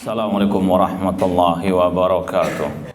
Assalamualaikum warahmatullahi wabarakatuh.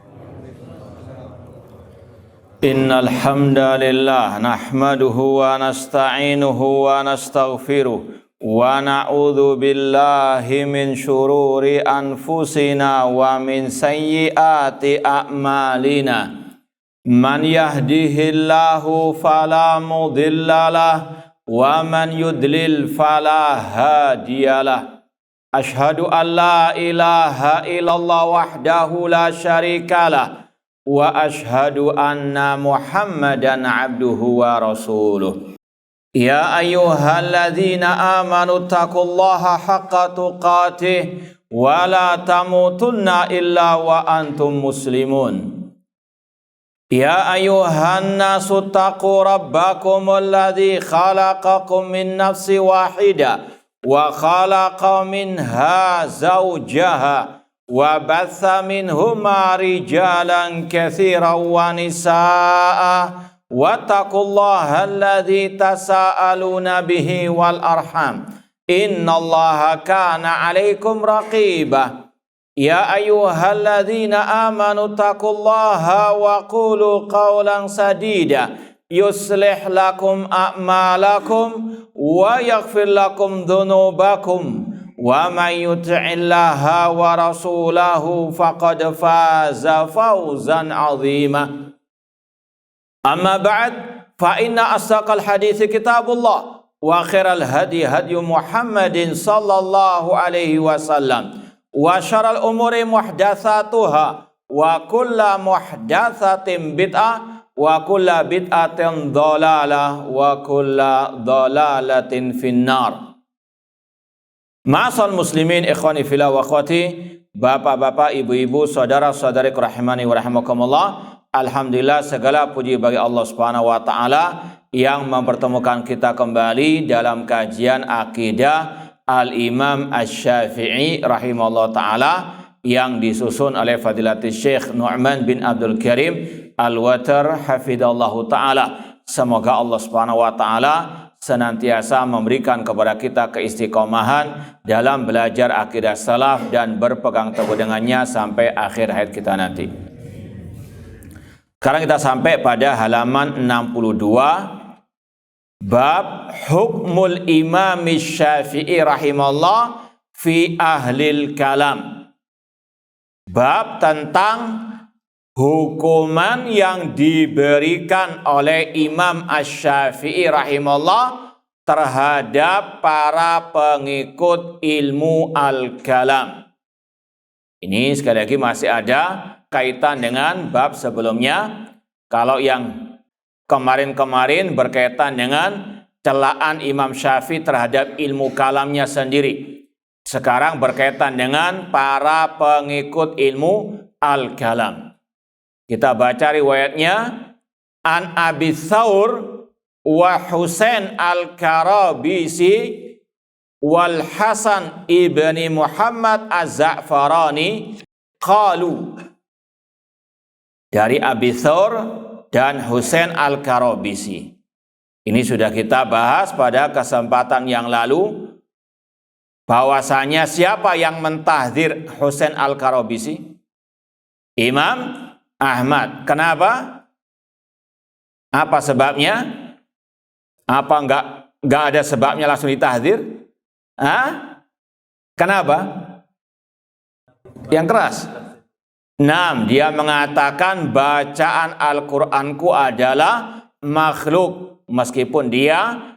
Innal hamdalillah nahmaduhu wa nasta'inuhu wa nastaghfiruh wa na'udzu billahi min syururi anfusina wa min sayyiati a'malina. Man yahdihillahu fala mudhillalah wa man yudlil fala hadiyalah. Ashhadu an la ilaha illallah wahdahu la syarikalah wa ashhadu anna Muhammadan abduhu wa rasuluh. Ya ayyuhalladzina amanu taqullaha haqqa tuqatih wa la tamutunna illa wa antum muslimun. Ya ayyuhan nasu taqu rabbakumul ladzi khalaqakum min nafsin wahidah wa khalaqa minha zawjaha wa batha minhuma rijalan katsiran wa nisaa wattaqullaha alladzi tasaaluna bihi wal arham innallaha kana 'alaikum raqiba. Ya ayyuhalladzina amanu taqullaha wa qulu qawlan sadida yuslih lakum a'malakum wa yaghfir lakum dhunubakum wa may yuti'illaha wa rasulahu faqad faza fawzan 'azima. Amma ba'd, fa inna asdaqal hadithi kitabullah wa khairal hadi hadyu Muhammadin sallallahu alaihi wasallam wa syarrul umuri muhdatsatuha wa kullu muhdatsatin bid'ah wa kulla bid'atin dhalalah wa kulla dhalalatin finnar. Ma'asal muslimin ikhwani fillah wa akhwati, bapak-bapak, ibu-ibu, saudara-saudari rahimani wa rahimakumullah. Alhamdulillah, segala puji bagi Allah Subhanahu wa taala yang mempertemukan kita kembali dalam kajian akidah Al-Imam Asy-Syafi'i rahimahullah taala yang disusun oleh Fadilatul Syekh Nu'man bin Abdul Karim Al-Watar hafidhallahu ta'ala. Semoga Allah subhanahu wa ta'ala senantiasa memberikan kepada kita keistiqomahan dalam belajar akidah salaf dan berpegang teguh dengannya sampai akhir hayat kita nanti. Sekarang kita sampai pada halaman 62, bab hukmul imam Syafi'i rahimahullah fi ahlil kalam. Bab tentang hukuman yang diberikan oleh Imam Asy-Syafi'i rahimahullah terhadap para pengikut ilmu al-kalam. Ini sekali lagi masih ada kaitan dengan bab sebelumnya. Kalau yang kemarin-kemarin berkaitan dengan celaan Imam Syafi'i terhadap ilmu kalamnya sendiri. Sekarang berkaitan dengan para pengikut ilmu al-kalam. Kita baca riwayatnya. An Abi Thawr wa Husain al-Karabisi wal Hasan ibni Muhammad az-Za'farani qalu. Dari Abi Thawr dan Husain al-Karabisi. Ini sudah kita bahas pada kesempatan yang lalu, bahwasanya siapa yang mentahdzir Husain al-Karabisi? Imam Ahmad. Kenapa? Apa sebabnya? Apa enggak ada sebabnya langsung ditahdzir? Kenapa? Yang keras. Dia mengatakan bacaan Al-Qur'anku adalah makhluk, meskipun dia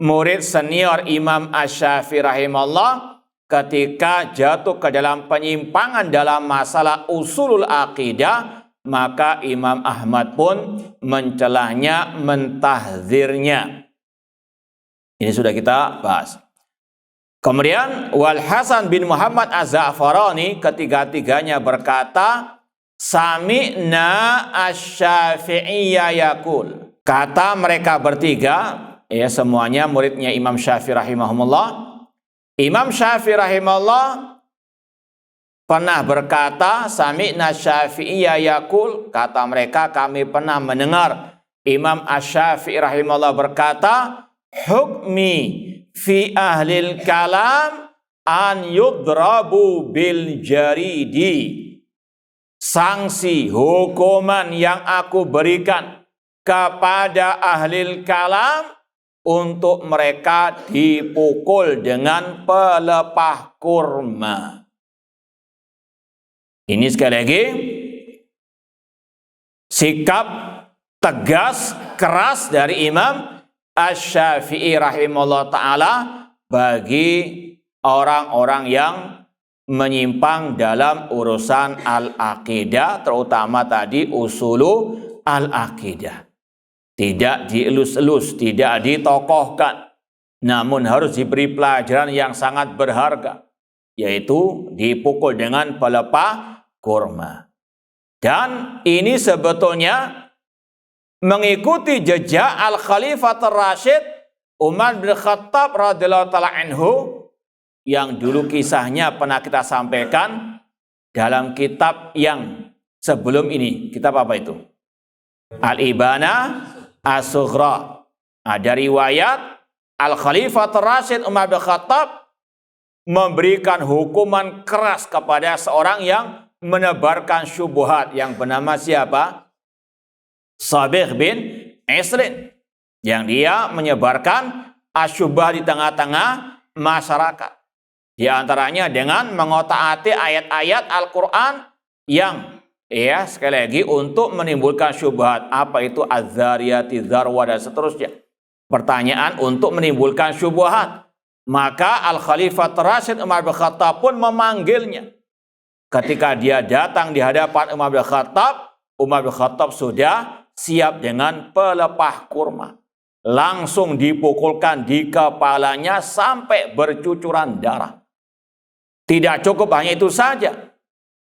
murid senior Imam Asy-Syafi'i rahimahullah. Ketika jatuh ke dalam penyimpangan dalam masalah usulul aqidah, maka Imam Ahmad pun mencelahnya, mentahdzirnya. Ini sudah kita bahas. Kemudian wal Hasan bin Muhammad az-Za'farani, ketiga-tiganya berkata, sami'na asy-Syafi'iyya yaqul. Kata mereka bertiga, ya semuanya muridnya Imam Syafi'i rahimahumullah. Imam Syafi'i rahimahullah pernah berkata, sami'na Syafi'iyya yaqul, kata mereka kami pernah mendengar Imam Asy-Syafi'i rahimahullah berkata, hukmi fi ahlil kalam an yudrabu bil jaridi. Sanksi hukuman yang aku berikan kepada ahli kalam untuk mereka dipukul dengan pelepah kurma. Ini sekali lagi sikap tegas, keras dari Imam Asy-Syafi'i rahimahullah ta'ala bagi orang-orang yang menyimpang dalam urusan al-aqidah, terutama tadi usulu al-aqidah. Tidak dielus-elus, tidak ditokohkan, namun harus diberi pelajaran yang sangat berharga, yaitu dipukul dengan pelepah kurma. Dan ini sebetulnya mengikuti jejak Al-Khalifatul Rasyid Umar bin Khattab radhiyallahu ta'ala anhu, yang dulu kisahnya pernah kita sampaikan dalam kitab yang sebelum ini. Kitab apa itu? Al-Ibana As-Sughra. Ada riwayat Al-Khalifatul Rasyid Umar bin Khattab memberikan hukuman keras kepada seorang yang menebarkan syubhat, yang bernama siapa? Sabigh bin Isrin, yang dia menyebarkan asyubah di tengah-tengah masyarakat. Di antaranya dengan mengotak-atik ayat-ayat Al-Quran yang sekali lagi untuk menimbulkan syubhat. Apa itu az-zariyati dzarwa dan seterusnya. Pertanyaan untuk menimbulkan syubhat. Maka Al-Khalifatul Rasyid Umar bin Khattab pun memanggilnya. Ketika dia datang di hadapan Umar bin Khattab sudah siap dengan pelepah kurma. Langsung dipukulkan di kepalanya sampai bercucuran darah. Tidak cukup hanya itu saja.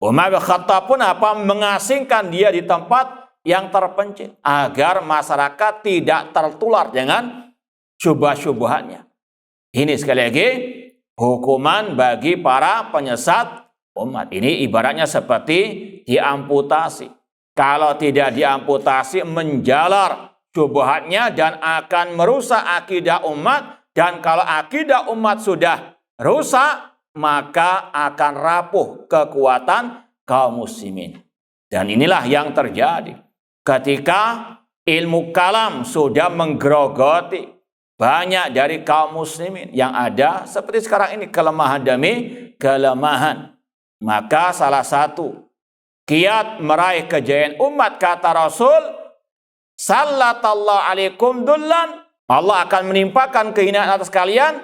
Umar bin Khattab pun mengasingkan dia di tempat yang terpencil agar masyarakat tidak tertular dengan syubhat-syubhatnya. Ini sekali lagi hukuman bagi para penyesat umat. Ini ibaratnya seperti diamputasi. Kalau tidak diamputasi, menjalar syubhatnya dan akan merusak akidah umat. Dan kalau akidah umat sudah rusak, maka akan rapuh kekuatan kaum muslimin. Dan inilah yang terjadi ketika ilmu kalam sudah menggerogoti banyak dari kaum muslimin yang ada seperti sekarang ini, kelemahan demi kelemahan. Maka salah satu kiat meraih kejayaan umat, kata Rasul, sallallahu alaikum dullan, Allah akan menimpakan kehinaan atas kalian,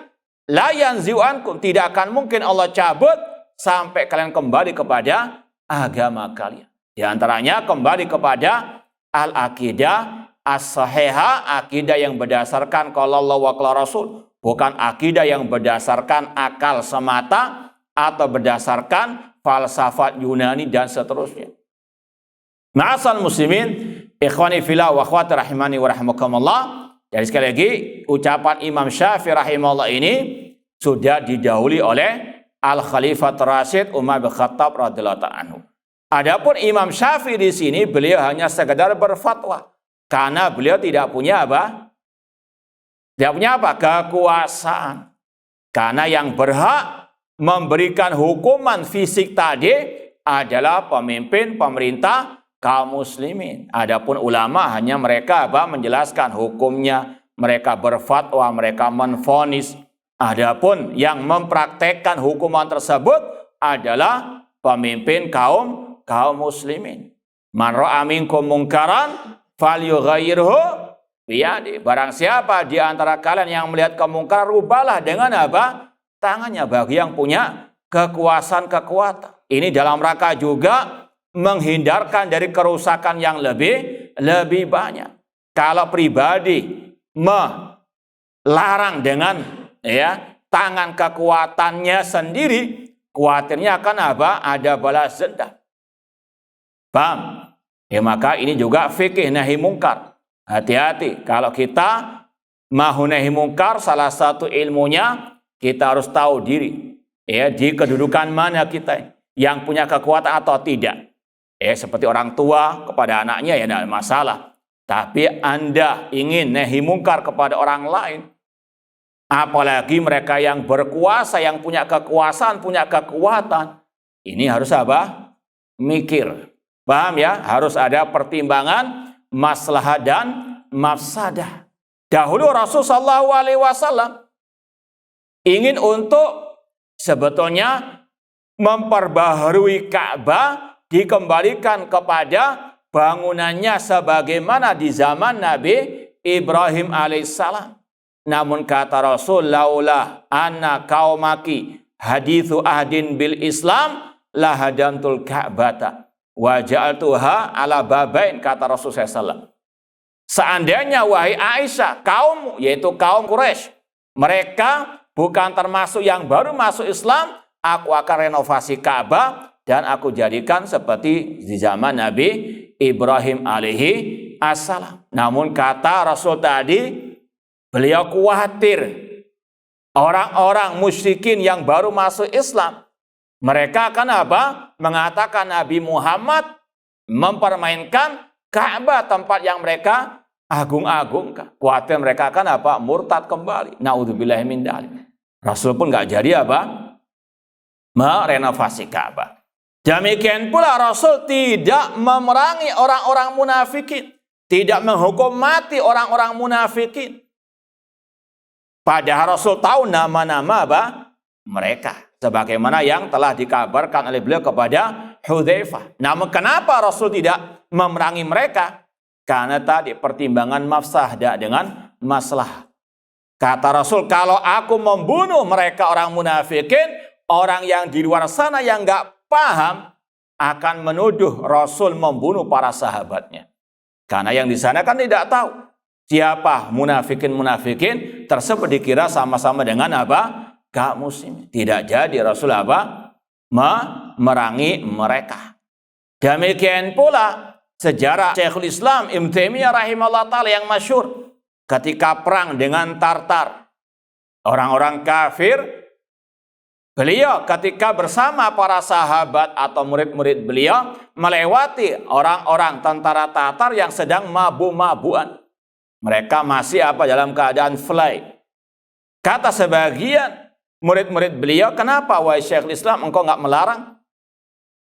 la yanzi'ankum, tidak akan mungkin Allah cabut sampai kalian kembali kepada agama kalian. Di antaranya kembali kepada al-aqidah as-sahihah, akidah yang berdasarkan qala Allah wa qala Rasul, bukan akidah yang berdasarkan akal semata atau berdasarkan falsafat Yunani dan seterusnya. Ma'asal muslimin, ikhwani fillah wa akhwati rahimani wa rahimakumullah. Jadi sekali lagi ucapan Imam Syafi'i rahimahullah ini sudah didahului oleh Al-Khalifatul Rasyid Umar bin Khattab radhiyallahu ta'ala anhu. Adapun Imam Syafi'i di sini beliau hanya sekedar berfatwa karena beliau tidak punya apa? Tidak punya apa? Kekuasaan. Karena yang berhak memberikan hukuman fisik tadi adalah pemimpin pemerintah kaum muslimin. Adapun ulama hanya mereka menjelaskan hukumnya, mereka berfatwa, mereka menvonis. Adapun yang mempraktekkan hukuman tersebut adalah pemimpin kaum muslimin. Man ra'a minkum munkaran falyughayyirhu biyadihi. Barang siapa di antara kalian yang melihat kemungkaran, rubahlah dengan apa? Tangannya, bagi yang punya kekuatan. Ini dalam rangka juga menghindarkan dari kerusakan yang lebih banyak. Kalau pribadi melarang dengan tangan kekuatannya sendiri, khawatirnya akan ada balas dendam. Paham? Maka ini juga fikih nahi mungkar. Hati-hati kalau kita mau nahi mungkar, salah satu ilmunya kita harus tahu diri. Di kedudukan mana kita, yang punya kekuatan atau tidak. Seperti orang tua kepada anaknya tidak masalah. Tapi Anda ingin nahi mungkar kepada orang lain, Apalagi mereka yang berkuasa, yang punya kekuasaan, punya kekuatan. Ini harus apa? Mikir. Paham ya? Harus ada pertimbangan maslahat dan mafsadah. Dahulu Rasulullah SAW ingin untuk sebetulnya memperbaharui Ka'bah, dikembalikan kepada bangunannya sebagaimana di zaman Nabi Ibrahim alaihissalam. Namun kata Rasul, laulah anna qaumaki hadithu ahdin bil Islam lahadantul Ka'bata wa ja'altuha ala babain, kata Rasul SAW. Seandainya wahai Aisyah, kaummu, yaitu kaum Quraisy, mereka bukan termasuk yang baru masuk Islam, aku akan renovasi Ka'bah dan aku jadikan seperti di zaman Nabi Ibrahim alaihi assalam. Namun kata Rasul tadi, beliau khawatir orang-orang musyrikin yang baru masuk Islam, mereka akan apa? Mengatakan Nabi Muhammad mempermainkan Ka'bah, tempat yang mereka agung-agungkan. Khawatir mereka akan apa? Murtad kembali. Naudzubillahi min dzalik. Rasul pun nggak jadi apa? Merenovasi Ka'bah. Demikian pula Rasul tidak memerangi orang-orang munafikin, tidak menghukum mati orang-orang munafikin. Padahal Rasul tahu nama-nama apa? Mereka. Sebagaimana yang telah dikabarkan oleh beliau kepada Hudzaifah. Namun kenapa Rasul tidak memerangi mereka? Karena tadi pertimbangan mafsadah dengan masalah. Kata Rasul, kalau aku membunuh mereka orang munafikin, orang yang di luar sana yang nggak paham akan menuduh Rasul membunuh para sahabatnya. Karena yang di sana kan tidak tahu siapa munafikin tersebut, dikira sama-sama dengan apa? Kaum muslim. Tidak jadi Rasul apa? Memerangi mereka. Demikian pula sejarah Syekhul Islam Ibnu Taimiyah rahimahullah ta'ala yang masyhur ketika perang dengan Tartar, orang-orang kafir, beliau ketika bersama para sahabat atau murid-murid beliau melewati orang-orang tentara Tatar yang sedang mabuk-mabukan. Mereka masih apa? Dalam keadaan fly. Kata sebagian murid-murid beliau, kenapa wahai Syekhul Islam engkau nggak melarang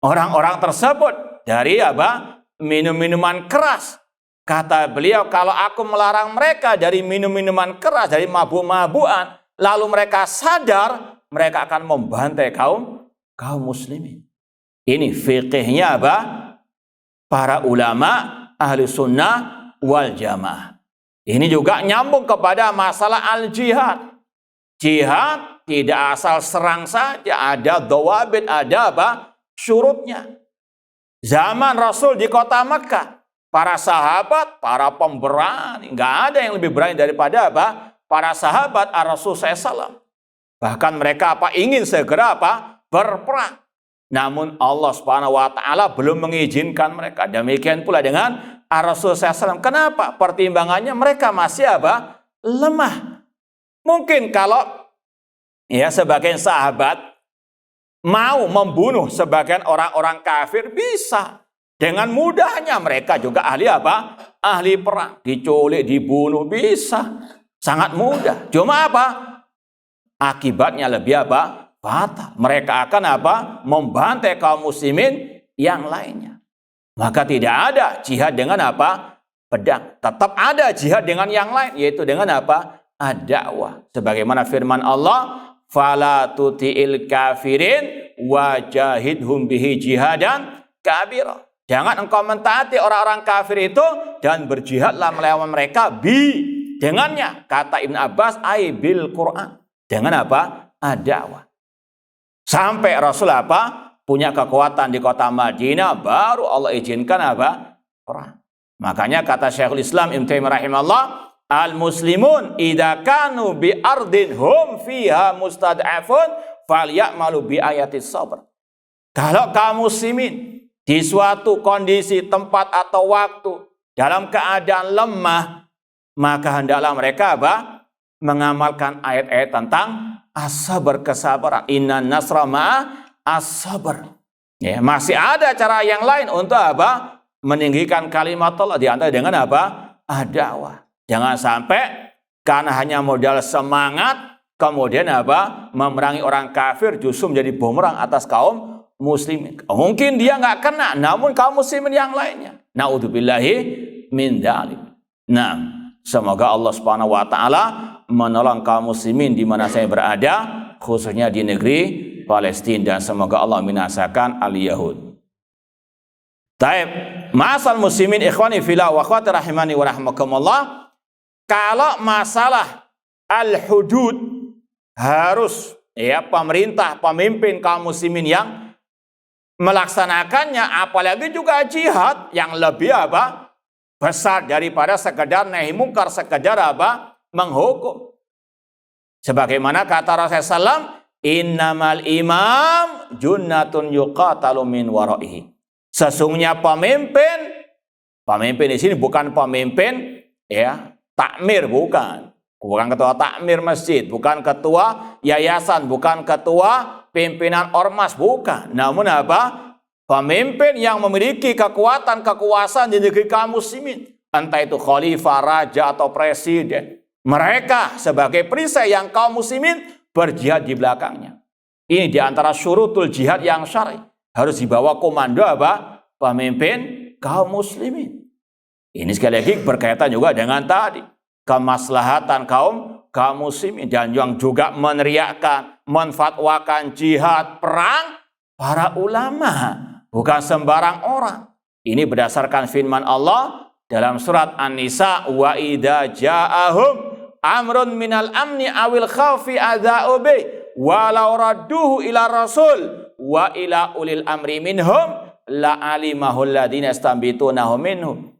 orang-orang tersebut dari apa? Minum-minuman keras. Kata beliau, kalau aku melarang mereka dari minum-minuman keras, dari mabuk-mabukan, lalu mereka sadar, mereka akan membantai kaum muslimin. Ini fikihnya apa? Para ulama ahli sunnah wal jamaah. Ini juga nyambung kepada masalah al-jihad. Jihad tidak asal serang saja, ada dawabit, ada apa? Syurutnya. Zaman Rasul di kota Makkah, para sahabat, para pemberani, nggak ada yang lebih berani daripada apa? Para sahabat Rasul SAW. Bahkan mereka apa? Ingin segera apa? Berperang. Namun Allah Subhanahu wa taala belum mengizinkan mereka. Demikian pula dengan Rasul SAW. Kenapa? Pertimbangannya mereka masih apa? Lemah. Mungkin kalau ya sebagian sahabat mau membunuh sebagian orang-orang kafir, bisa. Dengan mudahnya. Mereka juga ahli apa? Ahli perang. Diculik, dibunuh, bisa. Sangat mudah. Cuma apa? Akibatnya lebih apa? Fatal. Mereka akan apa? Membantai kaum muslimin yang lainnya. Maka tidak ada jihad dengan apa? Pedang. Tetap ada jihad dengan yang lain. Yaitu dengan apa? Ad-da'wah. Sebagaimana firman Allah, fala tuti'il kafirin wajahidhum bihi jihadan kabira. Jangan engkau mentaati orang-orang kafir itu dan berjihadlah melawan mereka dengannya. Kata Ibn Abbas, ai bil Quran. Dengan apa? Ad-da'wah. Sampai Rasul apa? Punya kekuatan di kota Madinah, baru Allah izinkan apa? Perang. Makanya kata Syekhul Islam Ibnu Taimiyah rahimahullah, al-muslimun idza kanu bi ardin hum fiha mustad'afun falyamalu bi ayatis sabr. Kalau kaum muslimin di suatu kondisi, tempat atau waktu dalam keadaan lemah, maka hendaklah mereka apa? Mengamalkan ayat-ayat tentang as-sabr, kesabaran. Inna nasra ma'a as-sabr. Ya, masih ada cara yang lain untuk apa? Meninggikan kalimat Allah, di antara dengan apa? Ad-da'wah. Jangan sampai karena hanya modal semangat kemudian apa? Memerangi orang kafir justru menjadi bumerang atas kaum muslimin. Mungkin dia nggak kena, namun kaum muslimin yang lainnya. Naudzubillahi min dzalik. Nah, semoga Allah Subhanahu wa taala menolong kaum muslimin di mana saya berada, khususnya di negeri Palestina, dan semoga Allah binasakan al-Yahud. Taib, masal muslimin ikhwani fillah wa akhwati rahimani wa rahmakumullah. Kalau masalah al-hudud harus ya pemerintah, pemimpin kaum muslimin yang melaksanakannya, apalagi juga jihad yang lebih apa? Besar daripada sekedar nahi mungkar, sekedar apa? Menghukum. Sebagaimana kata Rasulullah SAW, innamal imam junnatun yuqatalu min waraihi. Sesungguhnya pemimpin di sini bukan pemimpin ya takmir, bukan ketua takmir masjid, bukan ketua yayasan, bukan ketua pimpinan ormas, bukan. Namun apa? Pemimpin yang memiliki kekuatan, kekuasaan di negeri kaum muslimin, entah itu khalifah, raja atau presiden. Mereka sebagai perisai yang kaum muslimin berjihad di belakangnya. Ini diantara syurutul jihad yang syar'i. Harus dibawa komando apa? Pemimpin kaum muslimin. Ini sekali lagi berkaitan juga dengan tadi kemaslahatan kaum muslimin, dan yang juga meneriakkan, menfatwakan jihad, perang para ulama, bukan sembarang orang. Ini berdasarkan firman Allah dalam surat An-Nisa, wa idza ja'ahum amrun minal amni awil khawfi adza'u bi walau radduhu ila rasul wa ila ulil amri minhum la alimahu alladziina yastambitunahu minhum.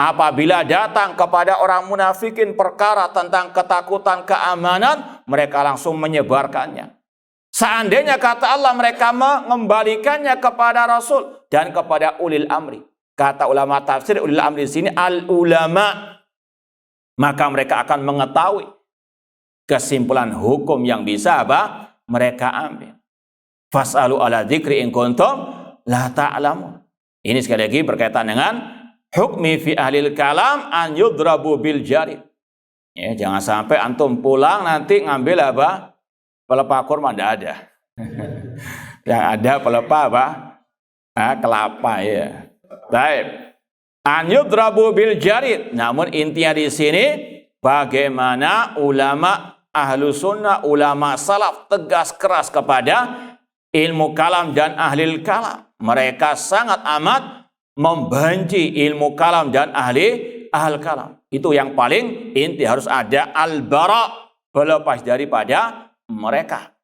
Apabila datang kepada orang munafikin perkara tentang ketakutan, keamanan, mereka langsung menyebarkannya. Seandainya kata Allah mereka mengembalikannya kepada Rasul dan kepada ulil amri. Kata ulama tafsir, ulil amri di sini al-ulama. Maka mereka akan mengetahui kesimpulan hukum yang bisa apa? Mereka ambil. Fas'alu ala dzikri in kuntum la ta'lamun. Ini sekali lagi berkaitan dengan hukmi fi ahlil kalam an yudrabu bil jarid. Ya, jangan sampai antum pulang nanti ngambil apa? Pelepah kurma, tidak ada. Yang ada pelepah apa? Kelapa ya. Baik. An yudrabu bil jarid. Namun intinya di sini bagaimana ulama ahlu sunnah, ulama salaf tegas keras kepada ilmu kalam dan ahlil kalam. Mereka sangat amat membenci ilmu kalam dan ahli kalam. Itu yang paling inti, harus ada al-bara, berlepas daripada mereka.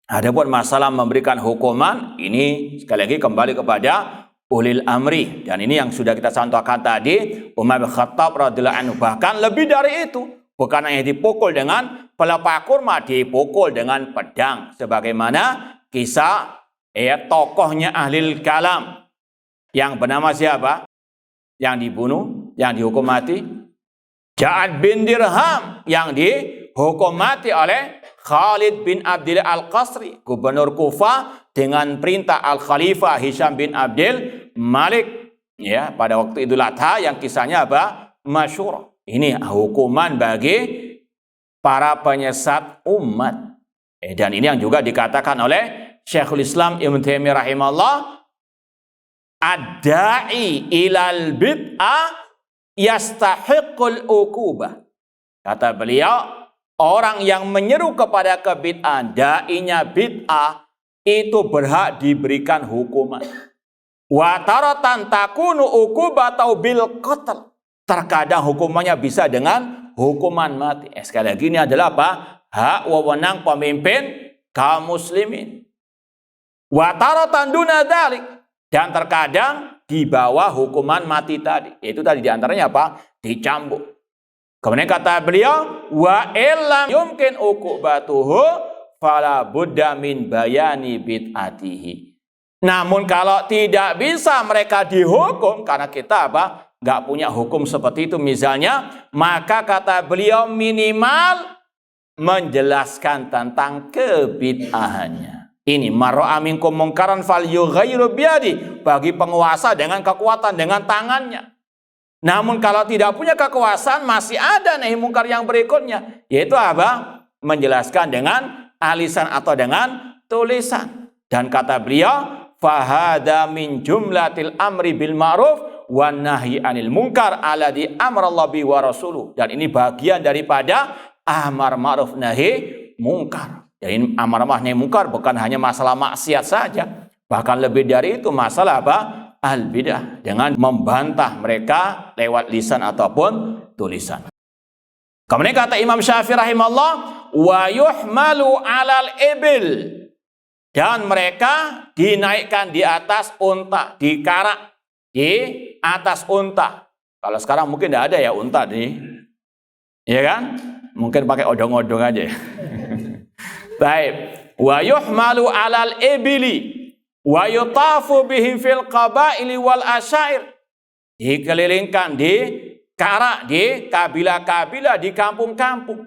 Adapun masalah memberikan hukuman, ini sekali lagi kembali kepada ulil amri, dan ini yang sudah kita contohkan tadi, Umar bin Khattab radhiyallahu anhu. Bahkan lebih dari itu, bukan hanya dipukul dengan pelepah kurma, dipukul dengan pedang, sebagaimana kisah tokohnya ahlil kalam yang bernama siapa? Yang dibunuh, yang dihukum mati? Ja'ad bin Dirham, yang dihukum mati oleh Khalid bin Abdil Al-Qasri, gubernur Kufah, dengan perintah Al-Khalifah Hisham bin Abdil Malik. Ya, pada waktu Idul Adha yang kisahnya apa? Masyhur. Ini hukuman bagi para penyesat umat. Dan ini yang juga dikatakan oleh Syekhul Islam Ibnu Taimiyah rahimahullah, ad-da'i ilal bid'ah yastahiqul uqubah. Kata beliau, orang yang menyeru kepada kebid'ahan, da'inya bid'ah, itu berhak diberikan hukuman. Wa taratan takunu uqubatan bil qatl. Terkadang hukumannya bisa dengan hukuman mati. Sekali lagi ini adalah apa? Hak wewenang pemimpin kaum muslimin. Wa taratan duna dzalik. Dan terkadang di bawah hukuman mati tadi. Itu tadi diantaranya apa? Dicambuk. Kemudian kata beliau, wa illam yumkin uqubatuhu fala budda min bayani bid'atihi. Namun kalau tidak bisa mereka dihukum, karena kita apa? Nggak punya hukum seperti itu misalnya, maka kata beliau minimal menjelaskan tentang kebid'ahannya. Ini mar'a minkum mungkaran falyughayyiru biyadi, bagi penguasa dengan kekuatan, dengan tangannya. Namun kalau tidak punya kekuasaan, masih ada nahi mungkar yang berikutnya, yaitu apa? menjelaskan dengan alisan atau dengan tulisan. Dan kata beliau, fahada min jumlatil amri bil ma'ruf wan nahyi anil munkar alladzi amrallahu bi wa rasuluh. Dan ini bagian daripada amar ma'ruf nahi munkar. Jadi amar ma'ruf nahi munkar bukan hanya masalah maksiat saja, bahkan lebih dari itu masalah apa? Al-bidah, dengan membantah mereka lewat lisan ataupun tulisan. Kemudian kata Imam Syafi'i rahimahullah, wa yuhmalu 'alal ibil, dan mereka dinaikkan di atas unta, dikarak di atas unta. Kalau sekarang mungkin tidak ada ya unta nih, ya kan? Mungkin pakai odong-odong aja. Baik, wa yuhmalu 'alal ibili wa yutafu bihim fil qabaili wal asyair, dikelilingkan di karak di kabilah-kabilah di kampung-kampung.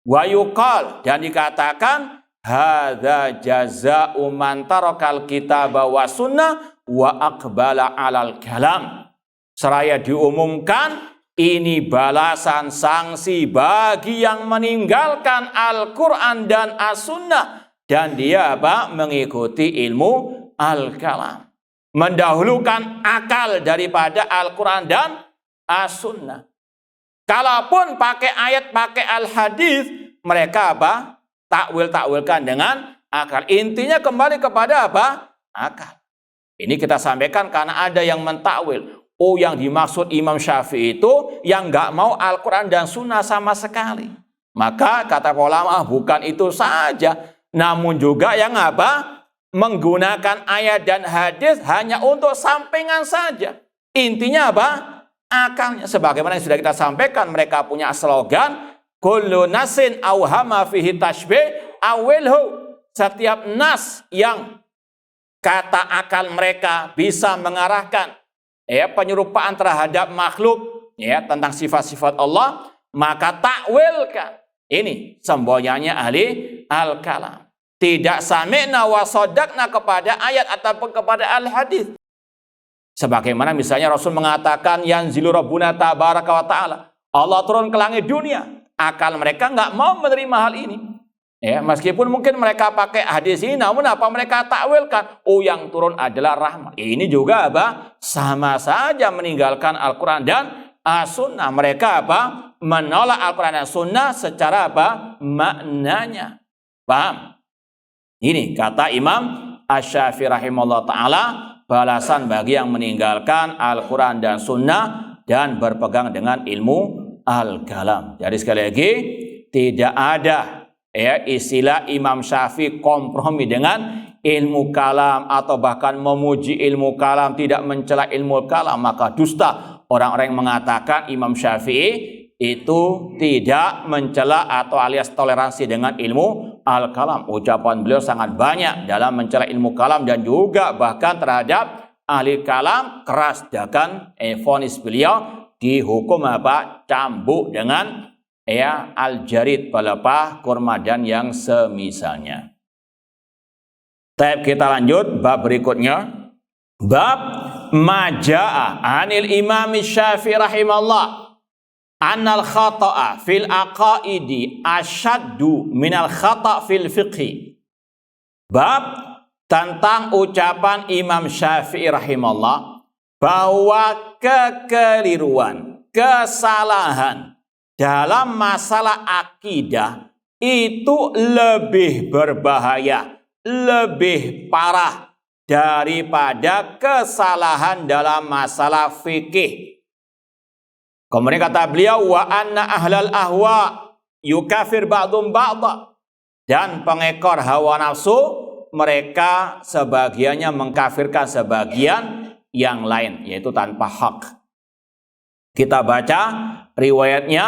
Wa yuqal, dan dikatakan hadza jazaa'u man tarakal kitaba wa sunnah wa aqbala 'alal kalam. Seraya diumumkan ini balasan sanksi bagi yang meninggalkan Al-Qur'an dan As-Sunnah dan dia apa? Mengikuti ilmu al-kalam. Mendahulukan akal daripada Al-Qur'an dan As-Sunnah. Kalaupun pakai ayat, pakai al-hadis, mereka apa? Takwil-takwilkan dengan akal. Intinya kembali kepada apa? Akal. Ini kita sampaikan karena ada yang mentakwil. Oh, yang dimaksud Imam Syafi'i itu yang nggak mau Al-Quran dan Sunnah sama sekali. Maka kata ulama bukan itu saja, namun juga yang apa? Menggunakan ayat dan hadis hanya untuk sampingan saja. Intinya apa? Akalnya. Sebagaimana yang sudah kita sampaikan, mereka punya slogan kullu nasin awhama fihi tashbih awilhu. Setiap nas yang kata akal mereka bisa mengarahkan penyerupaan terhadap makhluk tentang sifat-sifat Allah, maka takwilkan. Ini semboyannya ahli al-kalam. Tidak sami'na wa sadaqna kepada ayat ataupun kepada al-hadis. Sebagaimana misalnya Rasul mengatakan yanzilu rabbuna tabaraka wa ta'ala, Allah turun ke langit dunia. Akal mereka nggak mau menerima hal ini. Meskipun mungkin mereka pakai hadis ini, namun apa mereka takwilkan? Oh, yang turun adalah rahmat. Ini juga apa? Sama saja meninggalkan Al-Quran dan As-Sunnah. Mereka apa? Menolak Al-Quran dan Sunnah secara apa? Maknanya. Paham? Ini kata Imam Asy-Syafi'i rahimahullah ta'ala, balasan bagi yang meninggalkan Al-Quran dan Sunnah dan berpegang dengan ilmu Al-Kalam. Jadi sekali lagi, tidak ada istilah Imam Syafi'i kompromi dengan ilmu kalam atau bahkan memuji ilmu kalam, tidak mencela ilmu kalam, maka dusta orang-orang yang mengatakan Imam Syafi'i itu tidak mencela atau alias toleransi dengan ilmu al-kalam. Ucapan beliau sangat banyak dalam mencela ilmu kalam dan juga bahkan terhadap ahli kalam keras, bahkan vonis beliau dihukum apa? Cambuk dengan al-jarid, pelepah kurma dan yang semisalnya. Tab kita lanjut bab berikutnya. Bab maja'a anil Imam Syafi'i rahimahullah annal khata'a fil aqaidi asyaddu minal khata' fil fiqhi. Bab tentang ucapan Imam Syafi'i rahimahullah bahwa kekeliruan, kesalahan dalam masalah akidah itu lebih berbahaya, lebih parah daripada kesalahan dalam masalah fikih. Kemudian kata beliau, wa anna ahlal ahwa yukafir ba'dhum ba'dha, dan pengekor hawa nafsu mereka sebagiannya mengkafirkan sebagian yang lain, yaitu tanpa hak. Kita baca riwayatnya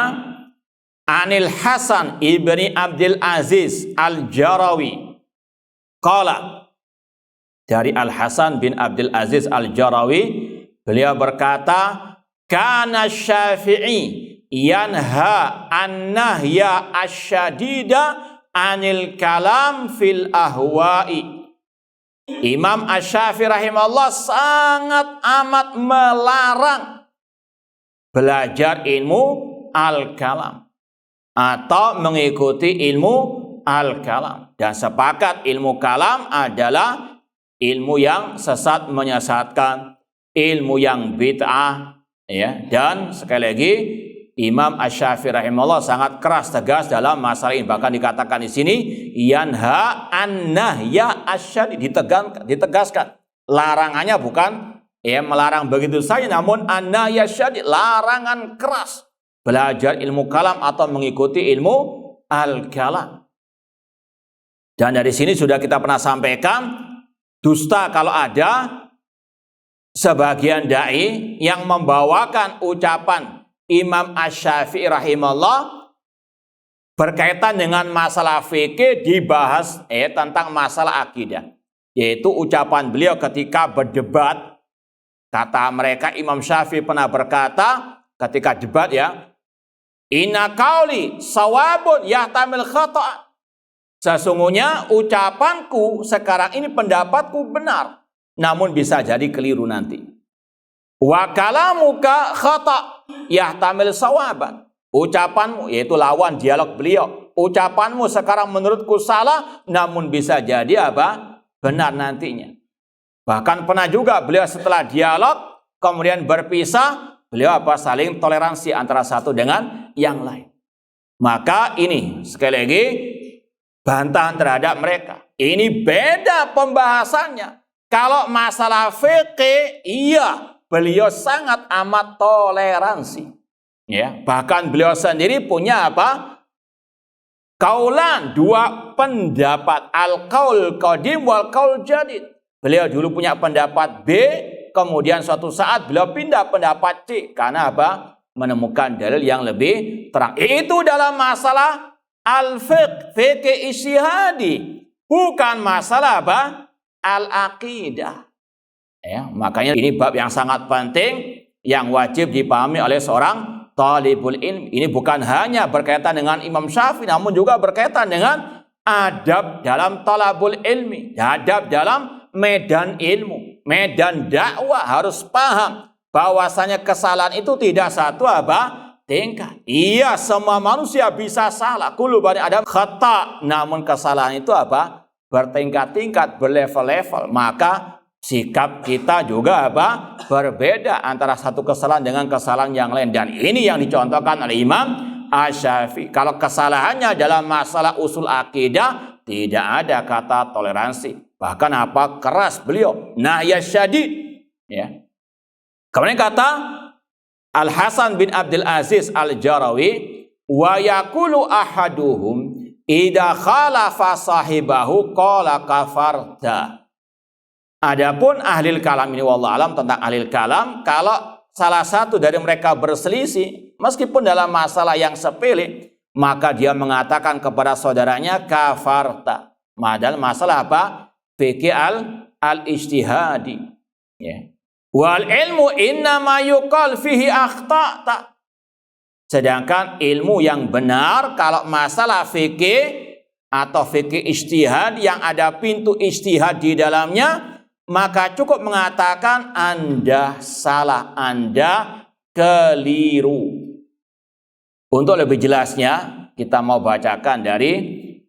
Anil Hasan ibni Abdul Aziz Al-Jarawi qala, dari Al-Hasan bin Abdul Aziz Al-Jarawi, beliau berkata, kana Syafi'i yanha an-nahya asyadida anil kalam fil ahwa'i. Imam Asy-Syafi'i rahimahullah sangat amat melarang belajar ilmu al-kalam. atau mengikuti ilmu al-kalam. Dan sepakat ilmu kalam adalah ilmu yang sesat menyesatkan, ilmu yang bid'ah, ya. Dan sekali lagi Imam Asy-Syafi'i rahimahullah sangat keras tegas dalam masalah ini. Bahkan dikatakan di sini yanha an-nahya asyadid, ditegaskan. Larangannya bukan ya melarang begitu saja, namun an-nahya asyadid, larangan keras belajar ilmu kalam atau mengikuti ilmu al-kalam. Dan dari sini sudah kita pernah sampaikan, dusta kalau ada sebagian dai yang membawakan ucapan Imam Asy-Syafi'i rahimahullah berkaitan dengan masalah fikih dibahas tentang masalah akidah. Yaitu ucapan beliau ketika berdebat. Kata mereka, Imam Syafi'i pernah berkata ketika debat, ya, inna qauli sawabun yahtamil khata'. Sesungguhnya ucapanku sekarang ini, pendapatku benar, namun bisa jadi keliru nanti. Wa kalamuka khata' yahtamil sawaban. Ucapanmu, yaitu lawan dialog beliau, ucapanmu sekarang menurutku salah, namun bisa jadi apa? Benar nantinya. Bahkan pernah juga beliau setelah dialog kemudian berpisah, beliau apa? Saling toleransi antara satu dengan yang lain. Maka ini sekali lagi bantahan terhadap mereka. Ini beda pembahasannya. Kalau masalah fikih, iya, beliau sangat amat toleransi. Ya, bahkan beliau sendiri punya apa? Kaulan, dua pendapat, al-qaul qadim wal qaul jadid. Beliau dulu punya pendapat B, kemudian suatu saat beliau pindah pendapat C karena apa? Menemukan dalil yang lebih terang. Itu dalam masalah al-fiqh, fikih ijtihadi, bukan masalah apa? Al-aqidah. Ya, makanya ini bab yang sangat penting yang wajib dipahami oleh seorang talibul ilmi. Ini bukan hanya berkaitan dengan Imam Syafi'i, namun juga berkaitan dengan adab dalam talabul ilmi, adab dalam medan ilmu, medan dakwah. Harus paham bahwasanya kesalahan itu tidak satu apa? Tingkat. Iya, semua manusia bisa salah. Kullu bani adam khata'. Namun kesalahan itu apa? Bertingkat-tingkat, berlevel-level. Maka sikap kita juga apa? Berbeda antara satu kesalahan dengan kesalahan yang lain. Dan ini yang dicontohkan oleh Imam Asy-Syafi'i. Kalau kesalahannya dalam masalah usul akidah, tidak ada kata toleransi. Bahkan apa? Keras beliau. Nahya syadid. Ya. Kemudian kata Al-Hasan bin Abdul Aziz Al-Jarawi, wa yaqulu ahaduhum idza khalafa sahibahu qala kafarta. Adapun ahli kalam ini, wallahu alam, tentang ahli kalam, kalau salah satu dari mereka berselisih meskipun dalam masalah yang sepele, maka dia mengatakan kepada saudaranya kafarta. Padahal masalah apa? Fikih al-ijtihadi. Ya. Wal ilmu innama yuqal fihi akhta'ta. Sedangkan ilmu yang benar kalau masalah fikih atau fikih ijtihad yang ada pintu ijtihad di dalamnya, maka cukup mengatakan Anda salah, Anda keliru. Untuk lebih jelasnya, kita mau bacakan dari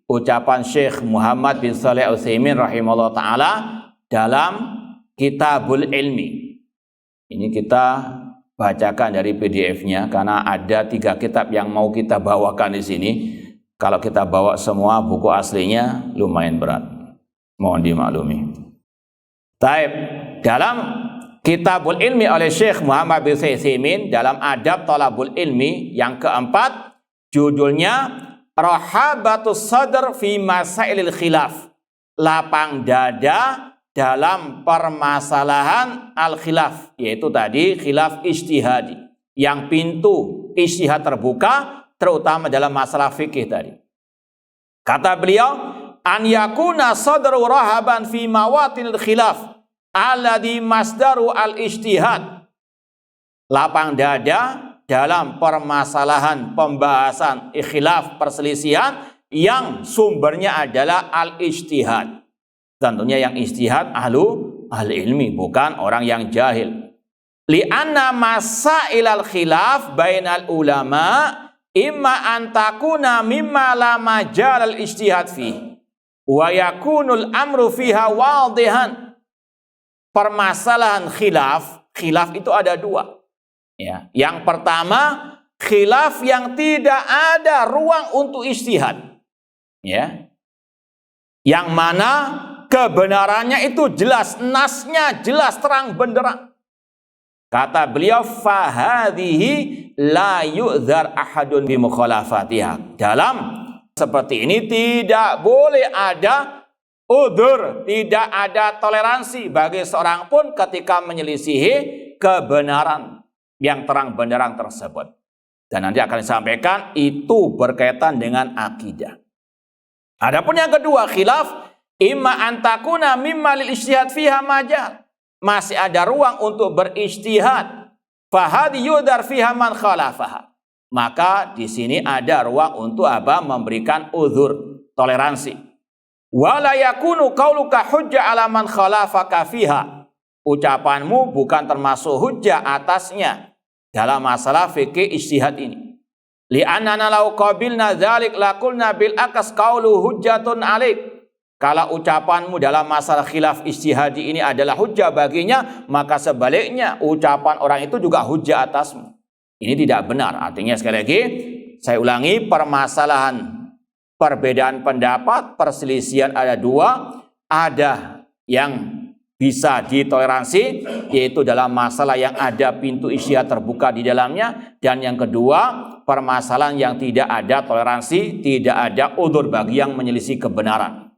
ucapan Syekh Muhammad bin Shalih Al-Utsaimin rahimahullah ta'ala dalam Kitabul Ilmi. Ini kita bacakan dari PDF-nya karena ada 3 kitab yang mau kita bawakan di sini. Kalau kita bawa semua buku aslinya lumayan berat. Mohon dimaklumi. Taib, dalam Kitabul Ilmi oleh Syekh Muhammad bin Shalih Al-Utsaimin dalam Adab Thalabul Ilmi yang keempat, judulnya Rahabatus Sadr fi Masailil Khilaf. Lapang dada dalam permasalahan al-khilaf, yaitu tadi khilaf ijtihadi, yang pintu ijtihad terbuka terutama dalam masalah fikih tadi. Kata beliau, an yakuna sadru rahaban fi mawatinil khilaf alladhi masdaru al-ijtihad. Lapang dada dalam permasalahan pembahasan khilaf, perselisihan yang sumbernya adalah al-ijtihad. Tentunya yang ijtihad ahli ilmi, bukan orang yang jahil. Li'anna masailal khilaf bainal ulama imma antakuna mimma la majal al-ijtihad fi wa yakunul amru fiha wadihan. Permasalahan khilaf itu ada dua. Ya. Yang pertama, khilaf yang tidak ada ruang untuk ijtihad. Ya. Yang mana kebenarannya itu jelas, nasnya jelas terang benderang. Kata beliau, fahadhihi la yu'dzar ahadun bi mukhalafatiha. Dalam seperti ini tidak boleh ada udzur, tidak ada toleransi bagi seorang pun ketika menyelisihi kebenaran yang terang benderang tersebut. Dan nanti akan disampaikan itu berkaitan dengan akidah. Adapun yang kedua, khilaf imma antakuna mimma lil ijtihad fiha majal. Masih ada ruang untuk berijtihad. Fahadi yudar fiha man khalafaha. Maka di sini ada ruang untuk apa? Memberikan uzur, toleransi. Wala yakunu qauluka hujjah ala man khalafaka fiha. Ucapanmu bukan termasuk hujjah atasnya dalam masalah fikih ijtihad ini. Li'annana law qabilna dzalik laqulna bil akas qaulu hujjatun alaik. Kalau ucapanmu dalam masalah khilaf ijtihadi ini adalah hujjah baginya, maka sebaliknya ucapan orang itu juga hujjah atasmu. Ini tidak benar. Artinya sekali lagi saya ulangi, permasalahan perbedaan pendapat, perselisihan ada dua. Ada yang bisa ditoleransi, yaitu dalam masalah yang ada pintu ijtihad terbuka di dalamnya. Dan yang kedua, permasalahan yang tidak ada toleransi, tidak ada udzur bagi yang menyelisih kebenaran.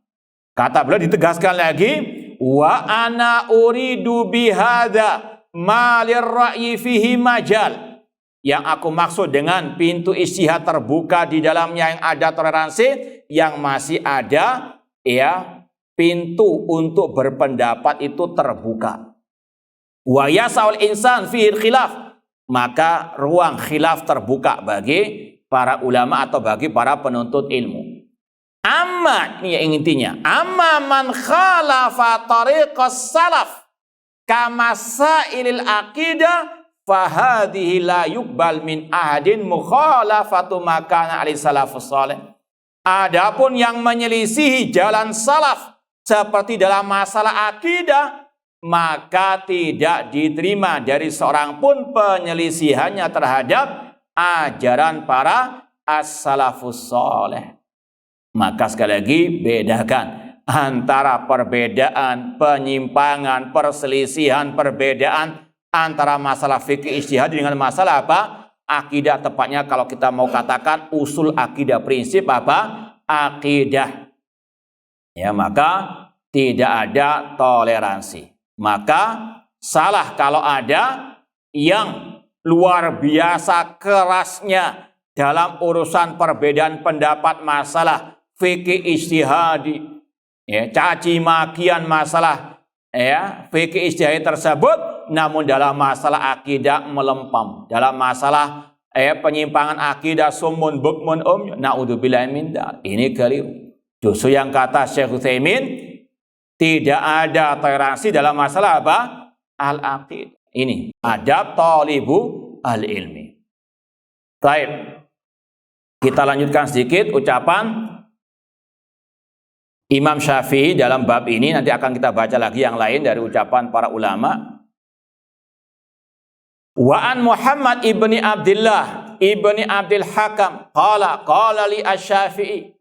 Kata beliau ditegaskan lagi, wa ana uridu bihadza ma lirra'yi fihi majal. Yang aku maksud dengan pintu ijtihad terbuka di dalamnya yang ada toleransi, yang masih ada ya pintu untuk berpendapat itu terbuka. Wa yasaul insan fihi khilaf. Maka ruang khilaf terbuka bagi para ulama atau bagi para penuntut ilmu. Amma, ini yang intinya, amma man khalafa tariqas salaf kama sailil aqidah fahadhihi la yuqbal min ahadin mukhalafatu ma kana alaihi salafus salih. Adapun yang menyelisihi jalan salaf seperti dalam masalah akidah, maka tidak diterima dari seorang pun penyelisihannya terhadap ajaran para as-salafus salih. Maka sekali lagi bedakan antara perbedaan, penyimpangan, perselisihan, perbedaan antara masalah fikih ijtihad dengan masalah apa? Akidah. Tepatnya kalau kita mau katakan usul akidah, prinsip apa? Akidah. Ya, maka tidak ada toleransi. Maka salah kalau ada yang luar biasa kerasnya dalam urusan perbedaan pendapat masalah fikih ijtihadi, ya, caci makian masalah ya fikih ijtihadi tersebut, namun dalam masalah akidah melempam, dalam masalah penyimpangan akidah sumun bukmun naudzubillahi min dzalik. Ini keliru. Justru yang kata Syekh Utsaimin, tidak ada toleransi dalam masalah apa? Al-aqidah. Ini adab thalibu al-ilmi. Baik. Kita lanjutkan sedikit ucapan Imam Syafi'i dalam bab ini. Nanti akan kita baca lagi yang lain dari ucapan para ulama. Wa an Muhammad ibni Abdullah ibni Abdul Hakam qala li asy-Syafi'i.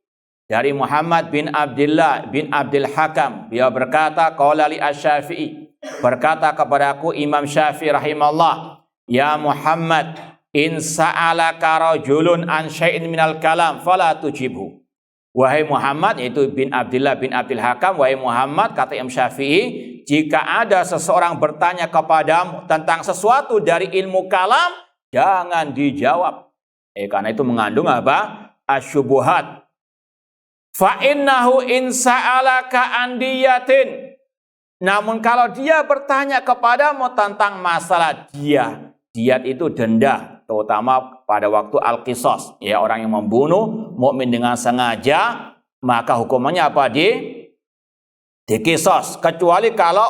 Dari Muhammad bin Abdullah bin Abdul Hakam, beliau berkata, qala li asy-Syafi'i, berkata kepadaku Imam Syafi'i rahimahullah, ya Muhammad, in sa'alaka rajulun an syai'in minal kalam fala tujibhu. Wahai Muhammad, yaitu bin Abdullah bin Abdul Hakam, wahai Muhammad, kata Imam Syafi'i, jika ada seseorang bertanya kepadamu tentang sesuatu dari ilmu kalam, jangan dijawab. Karena itu mengandung apa? Asyubuhat. Fa innahu in sa'alaka an diyatin. Namun kalau dia bertanya kepadamu tentang masalah diyat itu denda, terutama pada waktu al-qisas, ya, orang yang membunuh mukmin dengan sengaja, maka hukumannya apa? Diqisas, kecuali kalau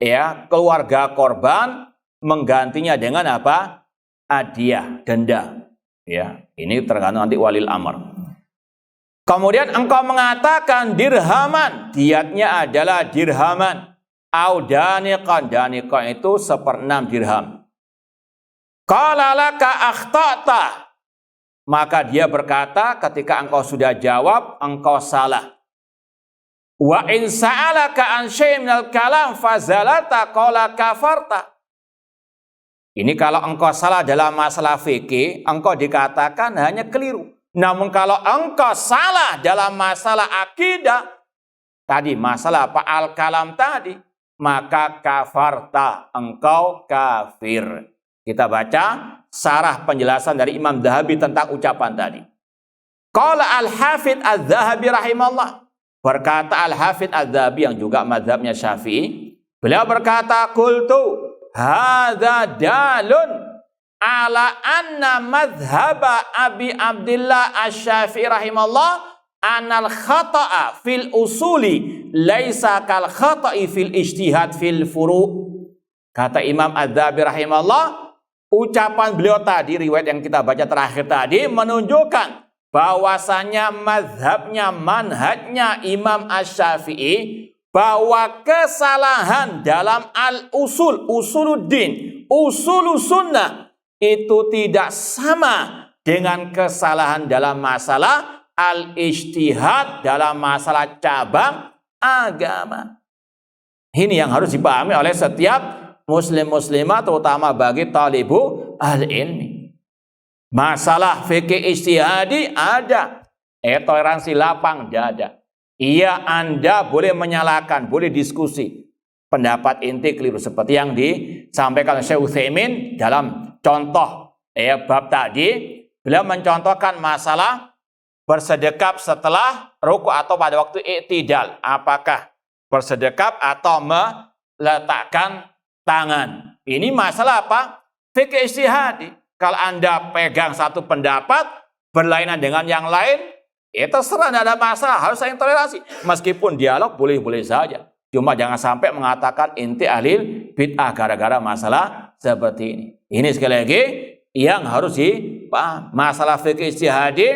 ya keluarga korban menggantinya dengan apa? Hadiah, denda. Ya, ini tergantung nanti walil amr. Kemudian engkau mengatakan dirhaman, diatnya adalah dirhaman. Au daniqan, daniqan itu 1/6 dirham. Qala laka akhta'ta, maka dia berkata ketika engkau sudah jawab, engkau salah. Wa in sa'alaka an syai'in minal kalam fazalata qala kafarta. Ini kalau engkau salah dalam masalah fikih, engkau dikatakan hanya keliru. Namun kalau engkau salah dalam masalah akidah, tadi masalah apa al-kalam tadi, maka kafarta, engkau kafir. Kita baca sarah penjelasan dari Imam Dzahabi tentang ucapan tadi. Qala al-Hafidz Az-Dzahabi rahimahullah. Berkata al-Hafidz Az-Dzahabi yang juga mazhabnya Syafi'i, beliau berkata, qultu hadza dalun ala anna madhhaba Abi Abdillah Asy-Syafi'i rahimahullah anal khata'a fil usuli laisa kal khata'i fil ijtihad fil furu'. Kata Imam Az-Dzahabi rahimahullah, ucapan beliau tadi, riwayat yang kita baca terakhir tadi, menunjukkan bahwasanya mazhabnya, manhajnya Imam Asy-Syafi'i, bahwa kesalahan dalam al-usul, usuluddin, usulus sunnah, itu tidak sama dengan kesalahan dalam masalah al-ijtihad, dalam masalah cabang agama. Ini yang harus dipahami oleh setiap muslim-muslimah, terutama bagi talibu al-ilmi. Masalah fikih ijtihadi ada, toleransi lapang dada. Iya, Anda boleh menyalahkan, boleh diskusi. Pendapat inti keliru seperti yang disampaikan Syekh Utsaimin dalam contoh bab tadi. Beliau mencontohkan masalah bersedekap setelah ruku atau pada waktu i'tidal. Apakah bersedekap atau meletakkan tangan? Ini masalah apa? Fikih ijtihadi. Kalau Anda pegang satu pendapat berlainan dengan yang lain, terserah, tidak ada masalah, harus saling toleransi. Meskipun dialog boleh-boleh saja. Cuma jangan sampai mengatakan inti ahli bid'ah gara-gara masalah seperti ini. Ini sekali lagi yang harus dipaham. Masalah fikih ijtihadi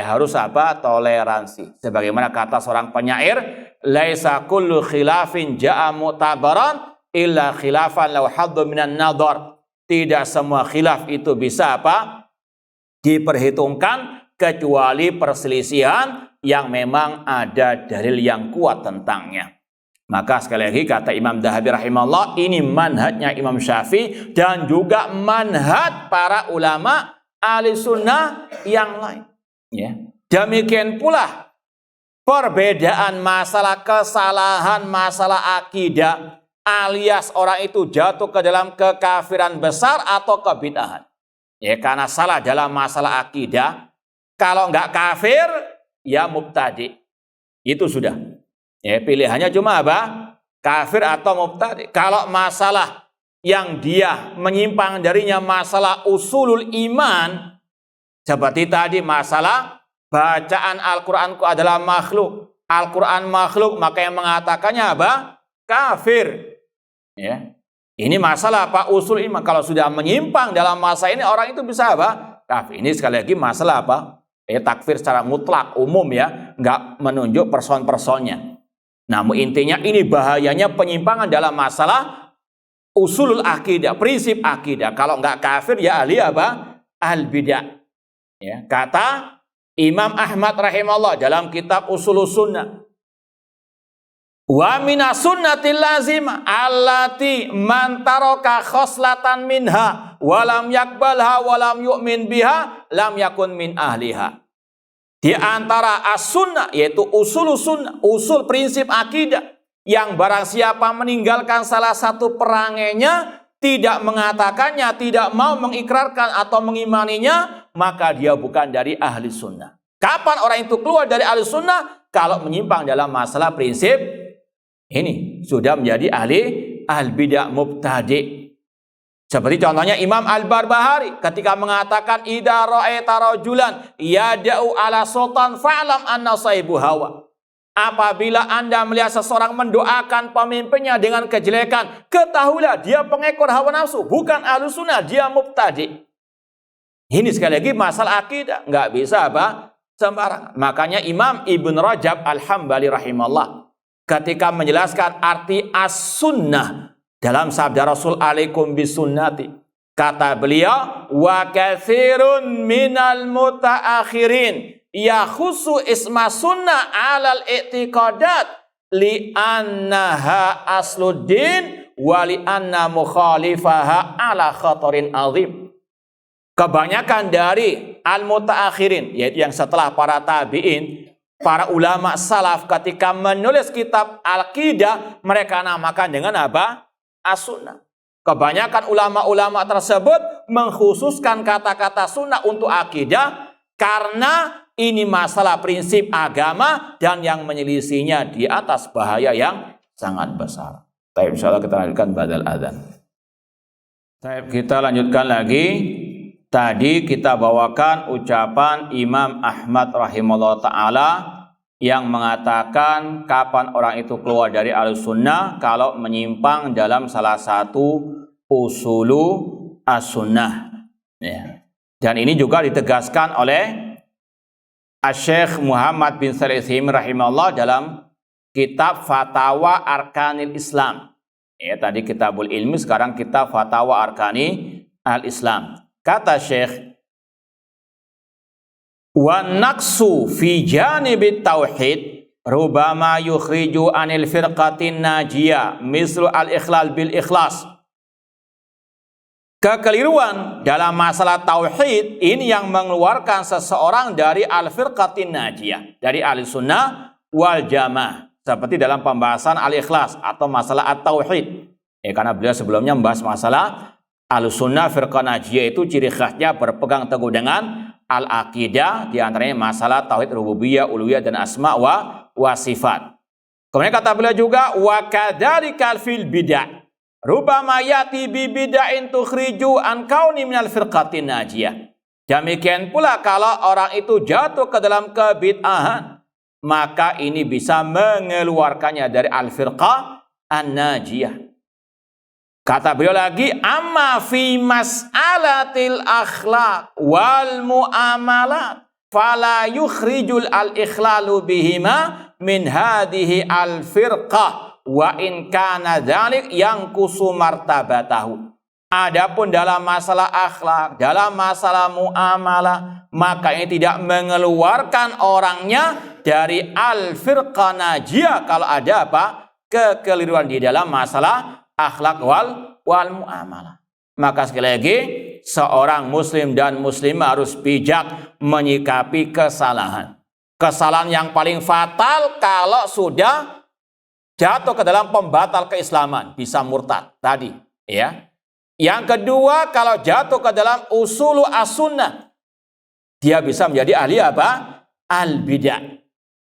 harus apa? Toleransi. Sebagaimana kata seorang penyair, laisa kullu khilafin ja'a mu'tabaran illa khilafan law haddu minan nadhar. Tidak semua khilaf itu bisa apa? Diperhitungkan, kecuali perselisihan yang memang ada dalil yang kuat tentangnya. Maka sekali lagi kata Imam Dzahabi rahimahullah, ini manhajnya Imam Syafi'i dan juga manhaj para ulama ahli sunnah yang lain. Ya. Demikian pula perbedaan masalah kesalahan, masalah akidah, alias orang itu jatuh ke dalam kekafiran besar atau kebid'ahan. Ya, karena salah dalam masalah akidah, kalau enggak kafir, ya mubtadi. Itu sudah. Ya, pilihannya cuma apa? Kafir atau mubtadi. Kalau masalah yang dia menyimpang darinya masalah usulul iman, seperti tadi masalah bacaan Al-Quranku adalah makhluk. Al-Quran makhluk, maka yang mengatakannya apa? Kafir. Ya. Ini masalah apa? Usul iman. Kalau sudah menyimpang dalam masa ini, orang itu bisa apa? Kafir. Ini sekali lagi masalah apa? Takfir secara mutlak, umum ya. Nggak menunjuk person-personnya. Namun intinya ini bahayanya penyimpangan dalam masalah usulul akidah, prinsip akidah. Kalau nggak kafir ya ahli apa? Al-bid'ah. Ya. Kata Imam Ahmad rahimahullah dalam kitab Usulus Sunnah, wa minas sunnatil lazimah allati man taraka khoslatan minha walam yakbalha walam yu'min biha lam yakun min ahliha. Di antara as-sunnah, yaitu usul sunnah, usul prinsip akidah, yang barang siapa meninggalkan salah satu perangainya, tidak mengatakannya, tidak mau mengikrarkan atau mengimaninya, maka dia bukan dari ahli sunnah. Kapan orang itu keluar dari ahli sunnah? Kalau menyimpang dalam masalah prinsip ini, sudah menjadi ahli al-bid'ah mubtadi'. Seperti contohnya Imam Al-Barbahari ketika mengatakan idza ra'aita rajulan yad'u ala sultan fa'lam anna sahibu hawa. Apabila Anda melihat seseorang mendoakan pemimpinnya dengan kejelekan, ketahuilah dia pengekor hawa nafsu, bukan ahli sunnah, dia mubtadi'. Ini sekali lagi masalah akidah, nggak bisa apa? Sembarangan. Makanya Imam Ibn Rajab Al-Hambali rahimahullah ketika menjelaskan arti as-sunnah dalam sabda Rasul alaikum bisunnati, kata beliau, wa katsirun minal mutaakhirin yakhusu isma sunnah alal i'tiqadat li annaha asluddin wa li anna mukhalifaha ala khatarin azim. Kebanyakan dari al-mutaakhirin, yaitu yang setelah para tabi'in, para ulama salaf ketika menulis kitab al-aqidah, mereka namakan dengan apa? As-sunnah. Kebanyakan ulama-ulama tersebut mengkhususkan kata-kata sunnah untuk akidah karena ini masalah prinsip agama dan yang menyelisihinya di atas bahaya yang sangat besar. Baik, insyaallah kita lanjutkan ba'dal adzan. Baik, kita lanjutkan lagi. Tadi kita bawakan ucapan Imam Ahmad rahimahullah ta'ala yang mengatakan kapan orang itu keluar dari al-sunnah kalau menyimpang dalam salah satu usulu as-sunnah. Ya. Dan ini juga ditegaskan oleh Syekh Muhammad bin Shalih Al-Utsaimin rahimahullah dalam kitab Fatawa Arkanil Islam. Ya, tadi Kitabul Ilmi, sekarang kitab Fatawa Arkani al-Islam. Kata Syekh, wa naqsu fi janibit tauhid rubama yukhriju anil firqatin najiyah mislu al-ikhlal bil ikhlas. Kekeliruan dalam masalah tauhid ini yang mengeluarkan seseorang dari al-firqatin najiyah, dari al-sunnah wal jamaah, seperti dalam pembahasan al-ikhlas atau masalah at-tauhid. Karena beliau sebelumnya membahas masalah al-sunnah firqah najiyah itu ciri khasnya berpegang teguh dengan al-aqidah, diantaranya masalah tauhid rububiyah, uluhiyah dan asma wa sifat. Kemudian kata beliau juga wa kadzalika fil bid'ah rubama yati bi bid'ain tukhriju an kauni minal firqatin najiyah. Demikian pula kalau orang itu jatuh ke dalam kebid'ahan, maka ini bisa mengeluarkannya dari al-firqah an-najiyah. Kata beliau lagi, amma fi mas'alatil akhlaq wal muamalat fala yukhrijul al-ikhlalu bihima min hadhihi al-firqah wa in kana dzalik yanqusu martabatahu. Adapun dalam masalah akhlak, dalam masalah muamalah, maka ini tidak mengeluarkan orangnya dari al-firqah najiyah kalau ada apa? Kekeliruan di dalam masalah akhlak wal muamalah. Maka sekali lagi, seorang muslim dan muslimah harus bijak menyikapi kesalahan. Kesalahan yang paling fatal kalau sudah jatuh ke dalam pembatal keislaman, bisa murtad tadi, ya. Yang kedua, kalau jatuh ke dalam usulu as-sunnah, dia bisa menjadi ahli apa? Al-bidah.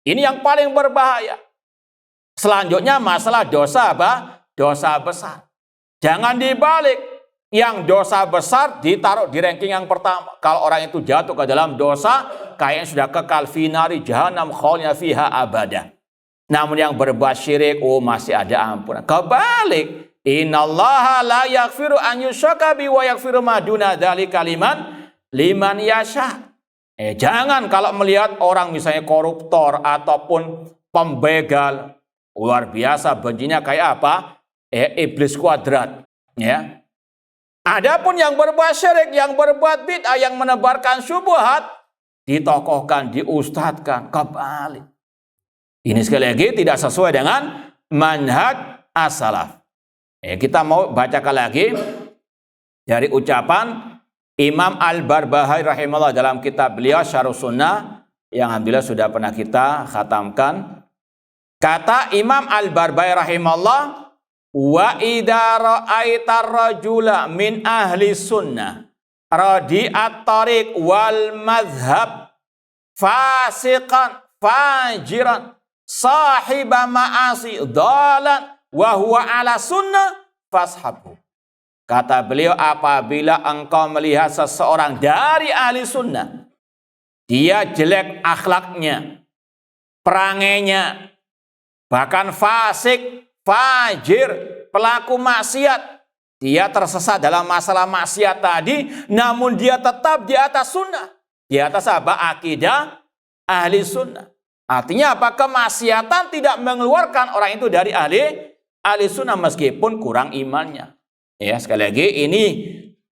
Ini yang paling berbahaya. Selanjutnya masalah dosa apa? Dosa besar. Jangan dibalik. Yang dosa besar ditaruh di ranking yang pertama. Kalau orang itu jatuh ke dalam dosa, kayaknya sudah kekal finari jahannam khalidina fiha abada. Namun yang berbuat syirik, masih ada ampunan. Kebalik. Innallaha la yaghfiru an yushraka bihi wa yaghfiru ma duna dzalika liman yasha. Jangan kalau melihat orang misalnya koruptor ataupun pembegal, luar biasa bencinya kayak apa? Iblis kuadrat, ya. Adapun yang berbuat syirik, yang berbuat bid'ah, yang menebarkan syubhat, ditokohkan, diustadkan, kebalik. Ini sekali lagi tidak sesuai dengan manhaj as-salaf. Kita mau bacakan lagi dari ucapan Imam Al-Barbahari rahimahullah dalam kitab beliau Syarhus Sunnah yang alhamdulillah sudah pernah kita khatamkan. Kata Imam Al-Barbahari rahimahullah, wa idza ra'aitar rajula min ahli sunnah radi'at tariq wal madhhab fasiqan fajiran sahiba ma'asi dalan wa huwa ala sunnah fashabhu. Kata beliau, apabila engkau melihat seseorang dari ahli sunnah, dia jelek akhlaknya, perangainya, bahkan fasik, fajir, pelaku maksiat, dia tersesat dalam masalah maksiat tadi, namun dia tetap di atas sunnah. Di atas apa? Akidah ahli sunnah. Artinya apa? Kemaksiatan tidak mengeluarkan orang itu dari ahli sunnah meskipun kurang imannya. Ya, sekali lagi ini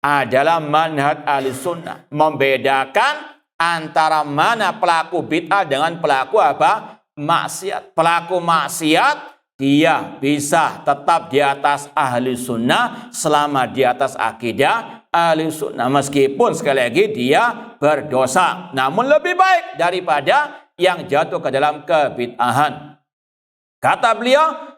adalah manhaj ahli sunnah. Membedakan antara mana pelaku bid'ah dengan pelaku apa? Maksiat. Pelaku maksiat dia bisa tetap di atas ahli sunnah selama di atas akidah ahli sunnah. Meskipun sekali lagi dia berdosa. Namun lebih baik daripada yang jatuh ke dalam kebid'ahan. Kata beliau,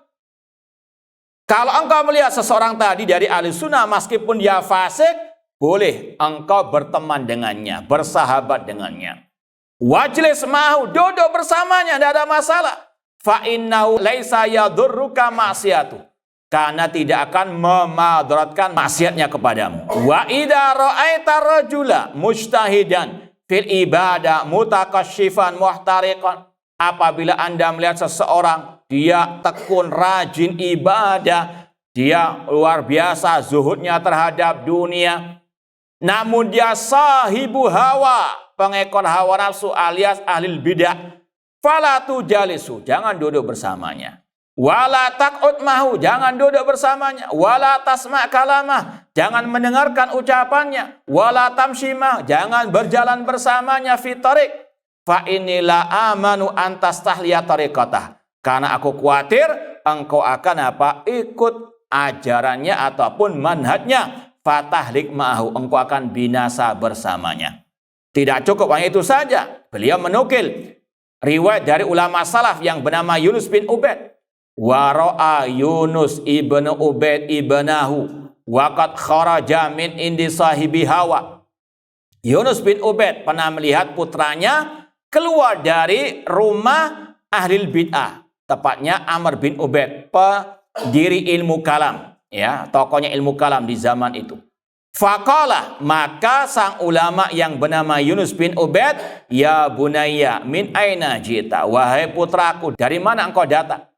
kalau engkau melihat seseorang tadi dari ahli sunnah meskipun dia fasik, boleh engkau berteman dengannya, bersahabat dengannya. Wajlis ma'hu, duduk bersamanya, tidak ada masalah. Fa innahu laisa yadurruka ma'siyatu, karena tidak akan memadaratkan maksiatnya kepadamu. Wa idza ra'aita rajula mujtahidan fil ibadah mutakasyifan muhtariqan, apabila Anda melihat seseorang dia tekun rajin ibadah, dia luar biasa zuhudnya terhadap dunia, namun dia sahibu hawa, pengekor hawa nafsu alias ahli bidah, fala tujalisu, jangan duduk bersamanya. Wala taq'ud mahu, jangan duduk bersamanya. Wala tasma' kalamah, jangan mendengarkan ucapannya. Wala tamshimah, jangan berjalan bersamanya fi tariq. Fa inilah amanu antastahliya tariqatah, karena aku khawatir engkau akan apa? Ikut ajarannya ataupun manhajnya. Fatahlik ma'ahu, engkau akan binasa bersamanya. Tidak cukup hanya itu saja. Beliau menukil riwayat dari ulama salaf yang bernama Yunus bin Ubaid. Wa ra'a Yunus ibnu Ubaid ibnahu waqad kharaja min indi sahibi hawa. Yunus bin Ubaid pernah melihat putranya keluar dari rumah ahli bid'ah, tepatnya Amr bin Ubaid, pendiri ilmu kalam, ya, tokohnya ilmu kalam di zaman itu. Faqala, maka sang ulama yang bernama Yunus bin Ubaid, ya bunayya min aina jita, wahai putraku, dari mana engkau datang?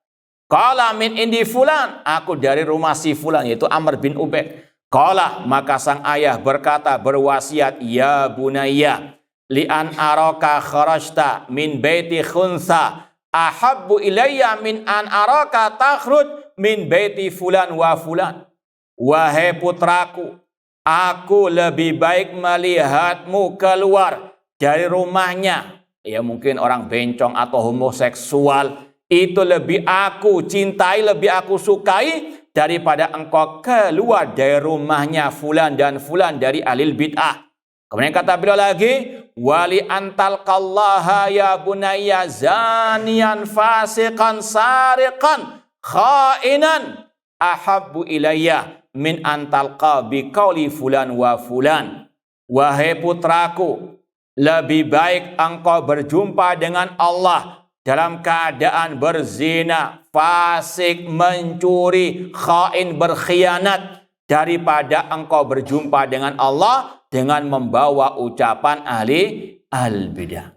Qala min indi fulan, aku dari rumah si fulan, yaitu Amr bin Ubaid. Qala, maka sang ayah berkata, berwasiat, ya bunayya li an araka kharajta min baiti khunsa ahabbu ilayya min an araka takhruj min baiti fulan wa fulan. Wahai putraku, aku lebih baik melihatmu keluar dari rumahnya, ya mungkin orang bencong atau homoseksual, itu lebih aku cintai, lebih aku sukai daripada engkau keluar dari rumahnya fulan dan fulan dari ahli bid'ah. Kemudian kata beliau lagi, wali antal kallaha ya bunayya zanian fasiqan sariqan khainan ahabbu ilayya min antalqa biqauli fulan wa fulan. Wahai putraku, lebih baik engkau berjumpa dengan Allah dalam keadaan berzina, fasik, mencuri, khain, berkhianat, daripada engkau berjumpa dengan Allah dengan membawa ucapan ahli al-bidah.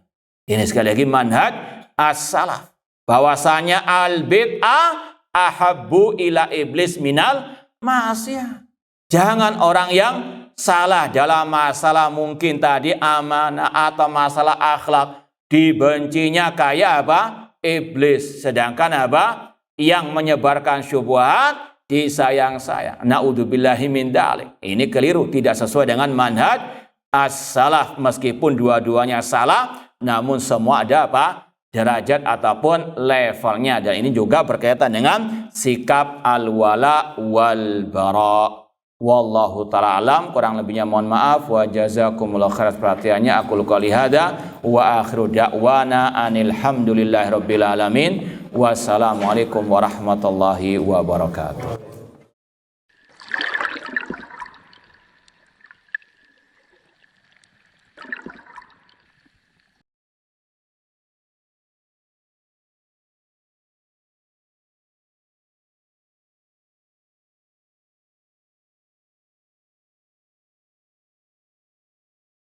Ini sekali lagi manhaj as-salaf, bahwasanya al-bid'ah ahabbu ila iblis minal maksiat. Jangan orang yang salah dalam masalah mungkin tadi amanah atau masalah akhlak, dibencinya kayak apa? Iblis. Sedangkan apa? Yang menyebarkan syubhat disayang-sayang. Na'udzubillahi min dzalik. Ini keliru, tidak sesuai dengan manhaj as-salaf. Meskipun dua-duanya salah, namun semua ada apa? Derajat ataupun levelnya. Dan ini juga berkaitan dengan sikap al-wala wal bara. Wallahu ta'ala alam, kurang lebihnya mohon maaf. Wa jazakumullahu khairan perhatiannya. Aku qouli hada wa akhiru da'wana anil hamdulillahi rabbil alamin. Wassalamualaikum warahmatullahi wabarakatuh.